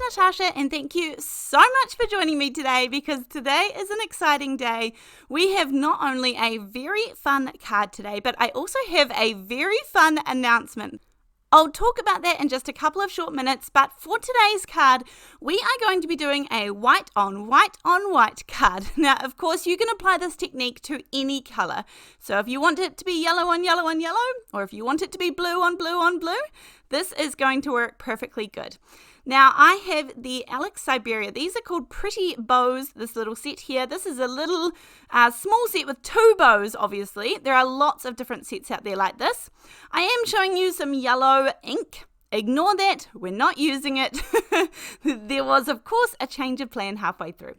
Natasha, and thank you so much for joining me today, because today is an exciting day. We have not only a very fun card today, but I also have a very fun announcement. I'll talk about that in just a couple of short minutes, but for today's card, we are going to be doing a white on white card. Now, of course, you can apply this technique to any color. So if you want it to be yellow on yellow on yellow, or if you want it to be blue on blue on blue, this is going to work perfectly good. Now, I have the Syberia. These are called Pretty Bows, this little set here. This is a little small set with 2 bows, obviously. There are lots of different sets out there like this. I am showing you some yellow ink. Ignore that, we're not using it. There was, of course, a change of plan halfway through.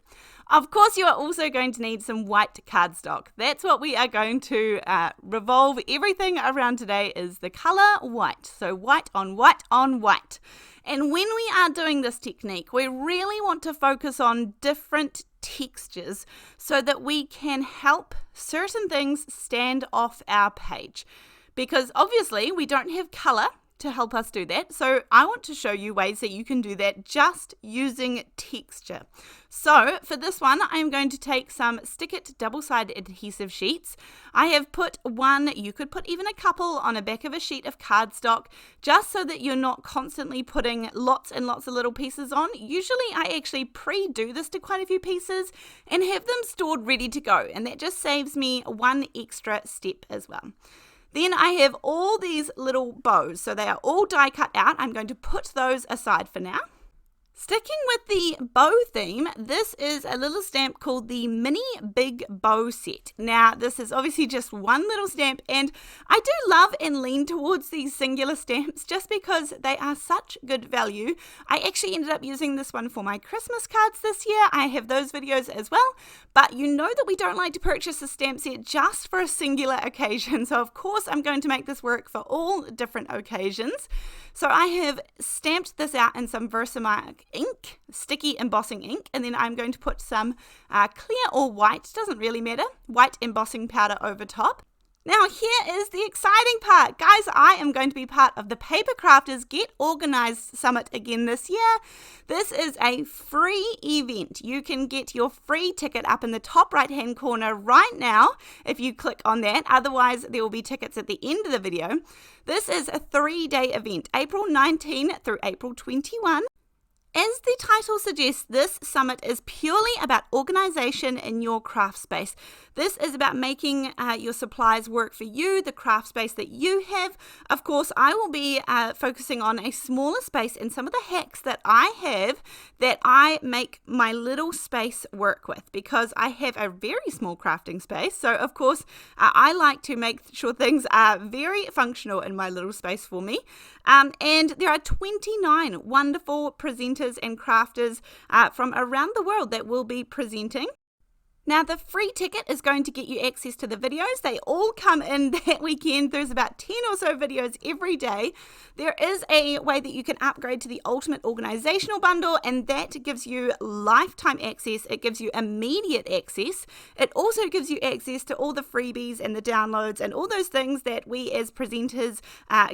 Of course, you are also going to need some white cardstock. That's what we are going to revolve everything around today, is the color white. So white on white on white. And when we are doing this technique, we really want to focus on different textures so that we can help certain things stand off our page. Because obviously we don't have color to help us do that. So I want to show you ways that you can do that just using texture. So for this one, I'm going to take some Stick It double-sided adhesive sheets. I have put one, you could put even a couple on the back of a sheet of cardstock, just so that you're not constantly putting lots and lots of little pieces on. Usually I actually pre-do this to quite a few pieces and have them stored ready to go, and that just saves me one extra step as well. Then I have all these little bows, so they are all die cut out. I'm going to put those aside for now. Sticking with the bow theme, this is a little stamp called the Mini Big Bow Set. Now, this is obviously just one little stamp, and I do love and lean towards these singular stamps just because they are such good value. I actually ended up using this one for my Christmas cards this year. I have those videos as well, but you know that we don't like to purchase a stamp set just for a singular occasion, so of course I'm going to make this work for all different occasions. So I have stamped this out in some VersaMark ink, sticky embossing ink, and then I'm going to put some clear or white, doesn't really matter, white embossing powder over top. Now here is the exciting part. Guys, I am going to be part of the Paper Crafters Get Organized Summit again this year. This is a free event. You can get your free ticket up in the top right hand corner right now if you click on that. Otherwise, there will be tickets at the end of the video. This is a 3-day event, April 19 through April 21. As the title suggests, this summit is purely about organization in your craft space. This is about making your supplies work for you, the craft space that you have. Of course, I will be focusing on a smaller space and some of the hacks that I have that I make my little space work with, because I have a very small crafting space. So, of course, I like to make sure things are very functional in my little space for me. And there are 29 wonderful presenters and crafters from around the world that will be presenting. Now, the free ticket is going to get you access to the videos. They all come in that weekend. There's about 10 or so videos every day. There is a way that you can upgrade to the Ultimate Organizational Bundle, and that gives you lifetime access. It gives you immediate access. It also gives you access to all the freebies and the downloads and all those things that we as presenters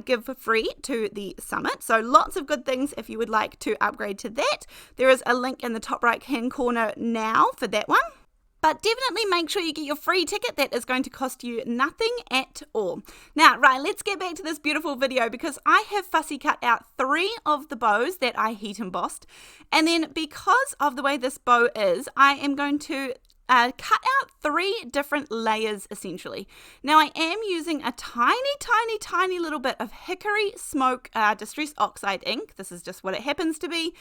give for free to the summit. So lots of good things if you would like to upgrade to that. There is a link in the top right hand corner now for that one. But definitely make sure you get your free ticket. That is going to cost you nothing at all. Now, right, let's get back to this beautiful video, because I have fussy cut out 3 of the bows that I heat embossed. And then because of the way this bow is, I am going to cut out 3 different layers essentially. Now I am using a tiny little bit of Hickory Smoke Distress Oxide ink. This is just what it happens to be.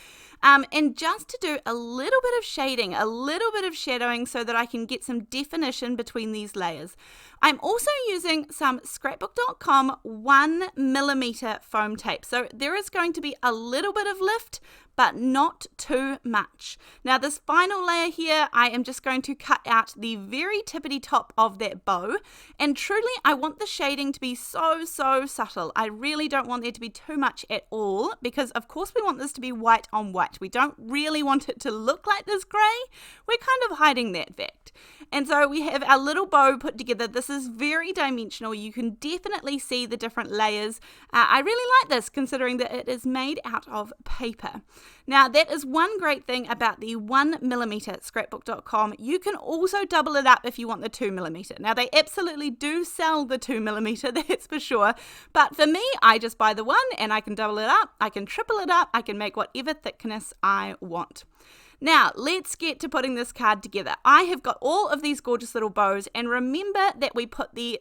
And just to do a little bit of shading, a little bit of shadowing so that I can get some definition between these layers. I'm also using some scrapbook.com 1mm foam tape. So there is going to be a little bit of lift, but not too much. Now this final layer here, I am just going to cut out the very tippity top of that bow, and truly I want the shading to be so subtle. I really don't want there to be too much at all, because of course we want this to be white on white. We don't really want it to look like this grey. We're kind of hiding that fact. And so we have our little bow put together. The This is very dimensional. You can definitely see the different layers. I really like this considering that it is made out of paper. Now that is one great thing about the 1mm scrapbook.com. You can also double it up if you want the 2mm. Now they absolutely do sell the 2mm, that's for sure. But for me, I just buy the 1 and I can double it up, I can triple it up, I can make whatever thickness I want. Now, let's get to putting this card together. I have got all of these gorgeous little bows, and remember that we put the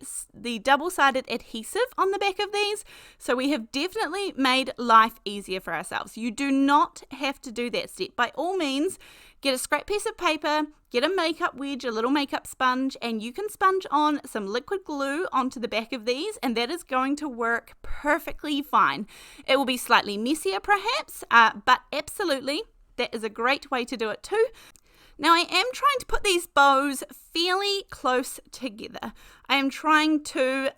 double-sided adhesive on the back of these, so we have definitely made life easier for ourselves. You do not have to do that step. By all means, get a scrap piece of paper, get a makeup wedge, a little makeup sponge, and you can sponge on some liquid glue onto the back of these, and that is going to work perfectly fine. It will be slightly messier perhaps, but absolutely, that is a great way to do it too. Now I am trying to put these bows fairly close together. I am trying to,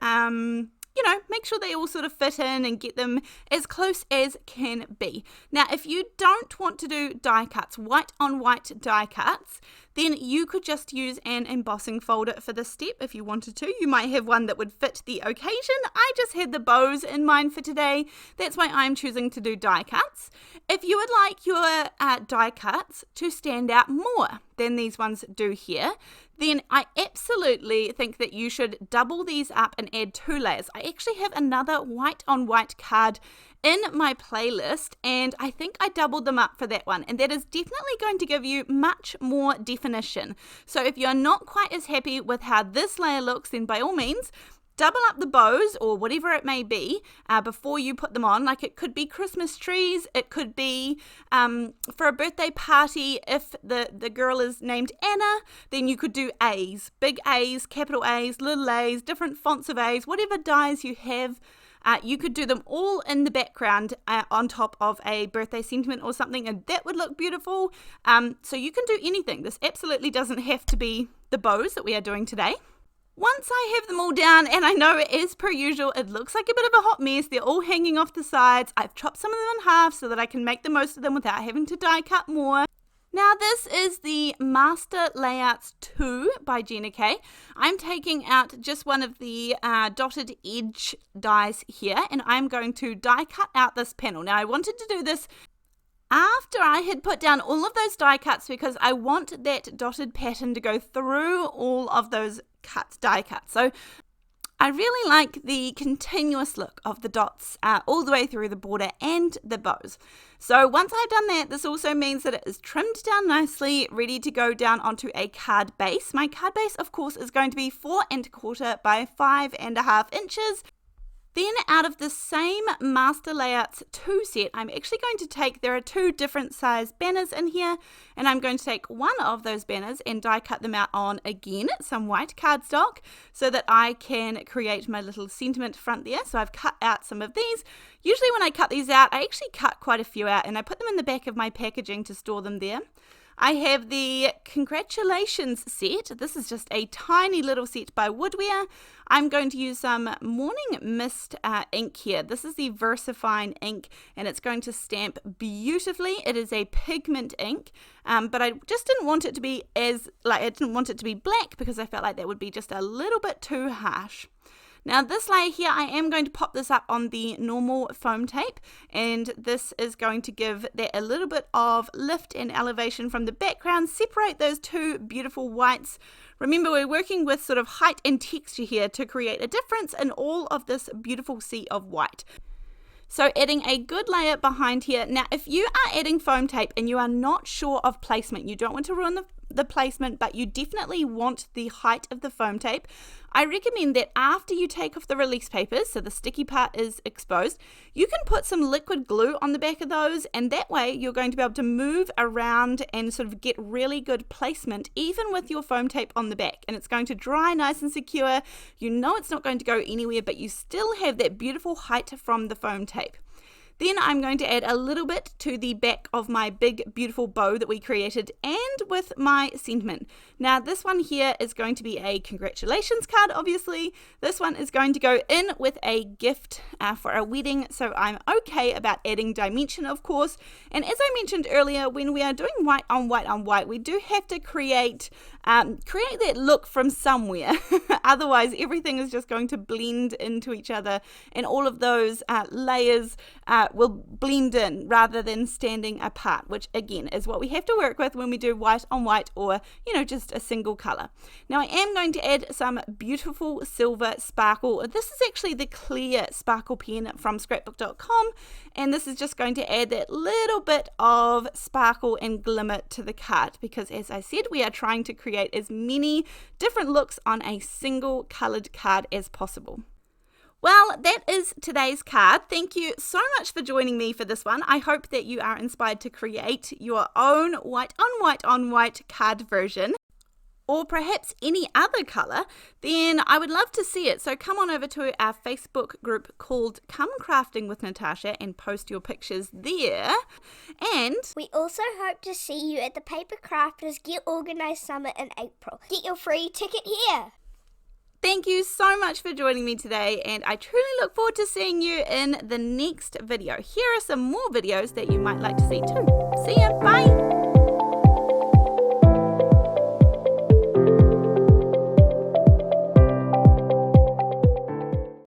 make sure they all sort of fit in and get them as close as can be. Now, if you don't want to do die cuts, white on white die cuts, then you could just use an embossing folder for this step if you wanted to. You might have one that would fit the occasion. I just had the bows in mind for today. That's why I'm choosing to do die cuts. If you would like your die cuts to stand out more than these ones do here, then I absolutely think that you should double these up and add 2 layers. I actually have another white on white card in my playlist, and I think I doubled them up for that one, and that is definitely going to give you much more definition. So if you're not quite as happy with how this layer looks, then by all means double up the bows or whatever it may be before you put them on. Like it could be Christmas trees, it could be for a birthday party. If the girl is named Anna, then you could do A's, big A's, capital A's, little A's, different fonts of A's, whatever dies you have. You could do them all in the background on top of a birthday sentiment or something, and that would look beautiful. So you can do anything. This absolutely doesn't have to be the bows that we are doing today. Once I have them all down, and I know as per usual, it looks like a bit of a hot mess. They're all hanging off the sides. I've chopped some of them in half so that I can make the most of them without having to die cut more. Now this is the Master Layouts 2 by Gina K. I'm taking out just one of the dotted edge dies here, and I'm going to die cut out this panel. Now I wanted to do this after I had put down all of those die cuts because I want that dotted pattern to go through all of those die cuts. So I really like the continuous look of the dots all the way through the border and the bows. So once I've done that, this also means that it is trimmed down nicely, ready to go down onto a card base. My card base, of course, is going to be 4 1/4 by 5 1/2 inches. Then out of the same Master Layouts 2 set, I'm actually going to take, there are 2 different size banners in here, and I'm going to take one of those banners and die cut them out on, again, some white cardstock so that I can create my little sentiment front there. So I've cut out some of these. Usually when I cut these out, I actually cut quite a few out and I put them in the back of my packaging to store them there. I have the Congratulations set. This is just a tiny little set by Woodware. I'm going to use some Morning Mist ink here. This is the VersaFine ink, and it's going to stamp beautifully. It is a pigment ink, but I just didn't want it to be I didn't want it to be black because I felt like that would be just a little bit too harsh. Now this layer here, I am going to pop this up on the normal foam tape, and this is going to give that a little bit of lift and elevation from the background, separate those 2 beautiful whites. Remember, we're working with sort of height and texture here to create a difference in all of this beautiful sea of white. So adding a good layer behind here. Now, if you are adding foam tape and you are not sure of placement, you don't want to ruin the placement, but you definitely want the height of the foam tape, I recommend that after you take off the release papers, so the sticky part is exposed, you can put some liquid glue on the back of those, and that way you're going to be able to move around and sort of get really good placement even with your foam tape on the back, and it's going to dry nice and secure. You know it's not going to go anywhere, but you still have that beautiful height from the foam tape. Then I'm going to add a little bit to the back of my big beautiful bow that we created, and with my sentiment. Now this one here is going to be a congratulations card, obviously. This one is going to go in with a gift for a wedding, so I'm okay about adding dimension, of course. And as I mentioned earlier, when we are doing white on white on white, we do have to create create that look from somewhere. Otherwise, everything is just going to blend into each other, and all of those layers will blend in rather than standing apart, which again is what we have to work with when we do white on white, or just a single color. Now I am going to add some beautiful silver sparkle. This is actually the clear sparkle pen from scrapbook.com, and this is just going to add that little bit of sparkle and glimmer to the card, because as I said, we are trying to create as many different looks on a single colored card as possible. Well, that is today's card. Thank you so much for joining me for this one. I hope that you are inspired to create your own white on white on white card version, or perhaps any other color. Then I would love to see it. So come on over to our Facebook group called Come Crafting with Natasha and post your pictures there. And we also hope to see you at the Paper Crafters Get Organised Summit in April. Get your free ticket here. Thank you so much for joining me today, and I truly look forward to seeing you in the next video. Here are some more videos that you might like to see too. See ya, bye!